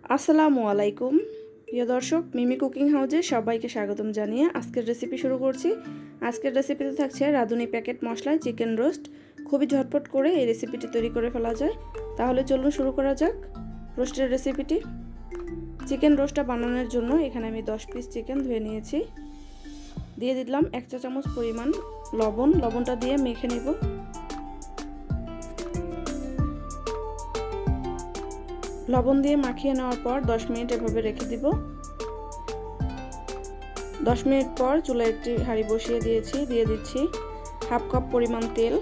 আসসালামু আলাইকুম প্রিয় দর্শক, মিমি কুকিং হাউজে সবাইকে স্বাগতম জানিয়ে আজকের রেসিপি শুরু করছি। আজকের রেসিপিতে থাকছে রাঁধুনি প্যাকেট মশলায় চিকেন রোস্ট। খুবই ঝটপট করে এই রেসিপিটি তৈরি করে ফেলা যায়। তাহলে চলুন শুরু করা যাক রোস্টের রেসিপিটি। চিকেন রোস্টটা বানানোর জন্য এখানে আমি 10 পিস চিকেন ধুয়ে নিয়েছি। দিয়ে দিলাম 1 চা চামচ পরিমাণ লবণটা দিয়ে মেখে নেব। লবণ দিয়ে মাখিয়ে নেওয়ার পর 10 মিনিট এভাবে রেখে দিব। 10 মিনিট পর চুলায় একটি হাঁড়ি বসিয়ে দিয়েছি। দিয়ে দিচ্ছি হাফ কাপ পরিমাণ তেল।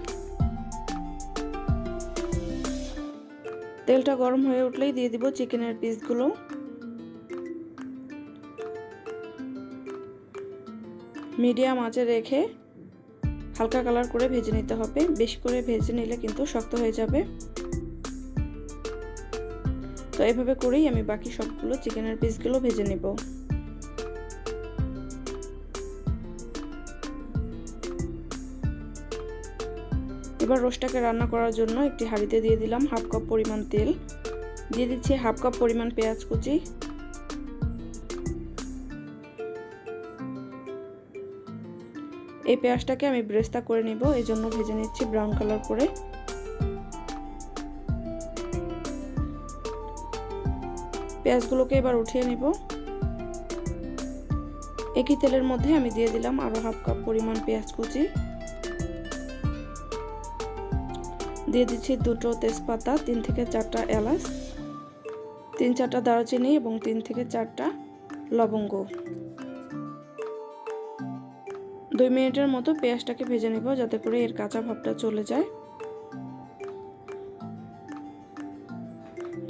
তেলটা গরম হয়ে উঠলেই দিয়ে দিব চিকেনের পিসগুলো। মিডিয়াম আঁচে রেখে হালকা কালার করে ভেজে নিতে হবে। বেশি করে ভেজে নিলে কিন্তু শক্ত হয়ে যাবে। তো এভাবে করেই আমি বাকি সবগুলো চিকেনের পিসগুলো ভেজে নেব। এবার রোস্টটাকে রান্না করার জন্য একটি হাঁড়িতে দিয়ে দিলাম হাফ কাপ পরিমাণ তেল। দিয়ে দিচ্ছি হাফ কাপ পরিমাণ পেঁয়াজ কুচি। এই পেঁয়াজটাকে আমি ব্রেস্তা করে নিব, এই জন্য ভেজে নিচ্ছি ব্রাউন কালার করে। পেঁয়াজগুলোকে এবার উঠিয়ে নিব। একই তেলের মধ্যে আমি দিয়ে দিলাম আরো হাফ কাপ পরিমাণ পেঁয়াজ কুচি। দিয়ে দিচ্ছি দুটো তেজপাতা, 3 থেকে 4টা এলাচ, 3-4টা দারুচিনি এবং 3 থেকে 4টা লবঙ্গ। 2 মিনিটের মতো পেঁয়াজটাকে ভেজে নেব যাতে করে এর কাঁচা ভাবটা চলে যায়।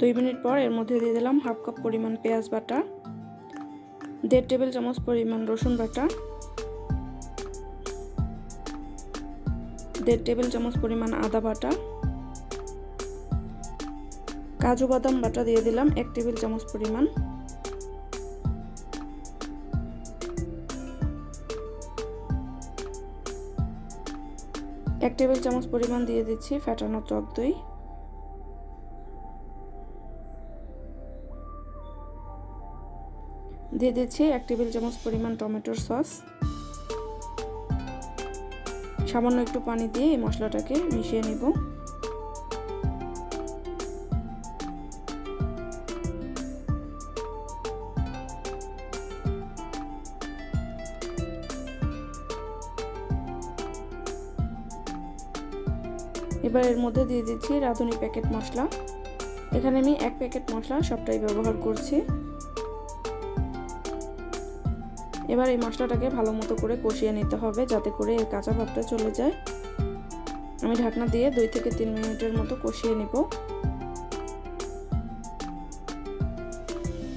2 মিনিট পর এর মধ্যে দিয়ে দিলাম হাফ কাপ পরিমাণ পেঁয়াজ বাটা, 1.5 টেবিল চামচ পরিমাণ রসুন বাটা, 1.5 টেবিল চামচ পরিমাণ আদা বাটা, কাজু বাদাম বাটা দিয়ে দিলাম 1 টেবিল চামচ পরিমাণ, এক টেবিল চামচ পরিমাণ দিয়ে দিচ্ছি ফেটানো টক দই, দিয়ে দিচ্ছি 1 টেবিল চামচ পরিমাণ টমেটোর সস। সামান্য একটু পানি দিয়ে এই মশলাটাকে মিশিয়ে নিব। এবার এর মধ্যে দিয়ে দিচ্ছি রাঁধুনি প্যাকেট মশলা। এখানে আমি 1 প্যাকেট মশলা সবটাই ব্যবহার করছি। এবার এই মশলাটাকে ভালো মতো করে কষিয়ে নিতে হবে যাতে করে এর কাঁচা ভাবটা চলে যায়। আমি ঢাকনা দিয়ে 2 থেকে 3 মিনিটের মতো কষিয়ে নিব।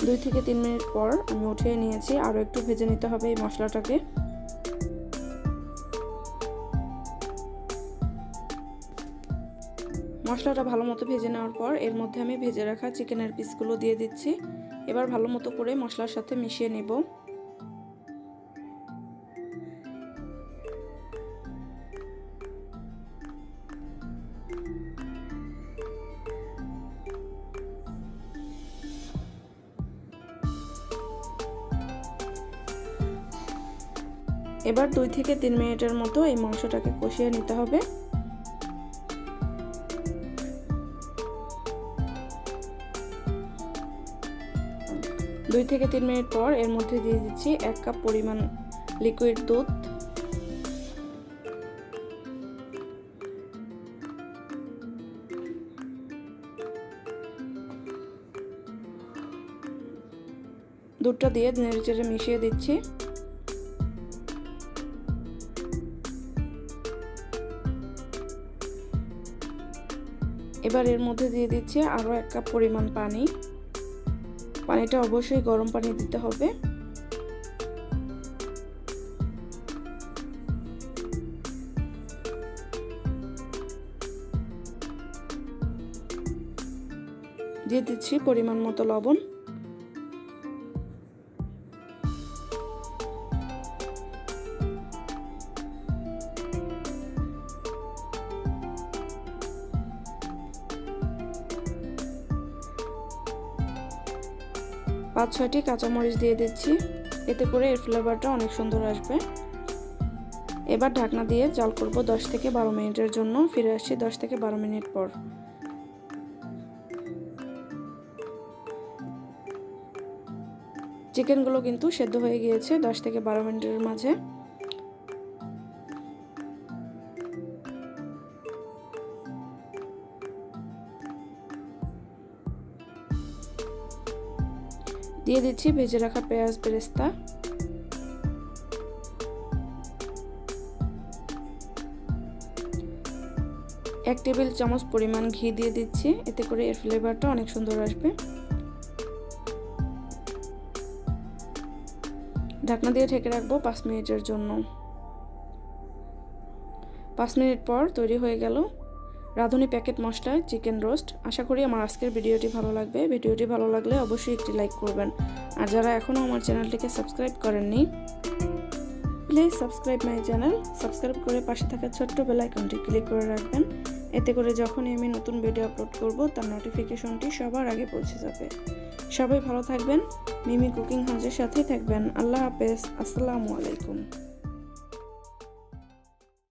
2 থেকে 3 মিনিট পর আমি উঠিয়ে নিয়েছি। আরও একটু ভেজে নিতে হবে এই মশলাটাকে। মশলাটা ভালো মতো ভেজে নেওয়ার পর এর মধ্যে আমি ভেজে রাখা চিকেনের পিসগুলো দিয়ে দিচ্ছি। এবার ভালো মতো করে মশলার সাথে মিশিয়ে নেব। এবার 2 থেকে 3 মিনিটের মতো এই মাংসটাকে কষিয়ে নিতে হবে। দুই থেকে 3 মিনিট পর এর মধ্যে দিয়ে দিচ্ছি 1 কাপ পরিমাণ লিকুইড দুধ। দুধটা দিয়ে নেড়েচেড়ে মিশিয়ে দিচ্ছি। এবার এর মধ্যে দিয়ে দিচ্ছি আরও 1 কাপ পরিমাণ পানি। পানিটা অবশ্যই গরম পানি দিতে হবে। দিয়ে দিচ্ছি পরিমাণ মতো লবণ। 5-6টি কাঁচামরিচ দিয়ে দিচ্ছি, এতে করে এর ফ্লেভারটা অনেক সুন্দর আসবে। এবার ঢাকনা দিয়ে জাল করব 10 থেকে 12 মিনিটের জন্য। ফিরে আসছি 10 থেকে 12 মিনিট পর। চিকেনগুলো কিন্তু সেদ্ধ হয়ে গিয়েছে 10 থেকে 12 মিনিটের মাঝে। দিয়ে দিচ্ছি ভেজে রাখা পেঁয়াজ বেরেস্তা, এক টেবিল চামচ পরিমাণ ঘি দিয়ে দিচ্ছি, এতে করে এর ফ্লেভারটা অনেক সুন্দর আসবে। ঢাকনা দিয়ে ঢেকে রাখবো 5 মিনিটের জন্য। 5 মিনিট পর তৈরি হয়ে গেল রাঁধুনি প্যাকেট মশলা চিকেন রোস্ট। আশা করি আমার আজকের ভিডিওটি ভালো লাগবে। ভিডিওটি ভালো লাগলে অবশ্যই একটি লাইক করবেন, আর যারা এখনও আমার চ্যানেলটিকে সাবস্ক্রাইব করেননি please subscribe my channel. Subscribe করে পাশে থাকা ছোট্ট বেল আইকনটি ক্লিক করে রাখবেন, এতে করে যখনই আমি নতুন ভিডিও আপলোড করব তার নোটিফিকেশনটি সবার আগে পৌঁছে যাবে। সবাই ভালো থাকবেন, মিমি কুকিং হাউজের সাথেই থাকবেন। আল্লাহ হাফেজ, আসসালামু আলাইকুম।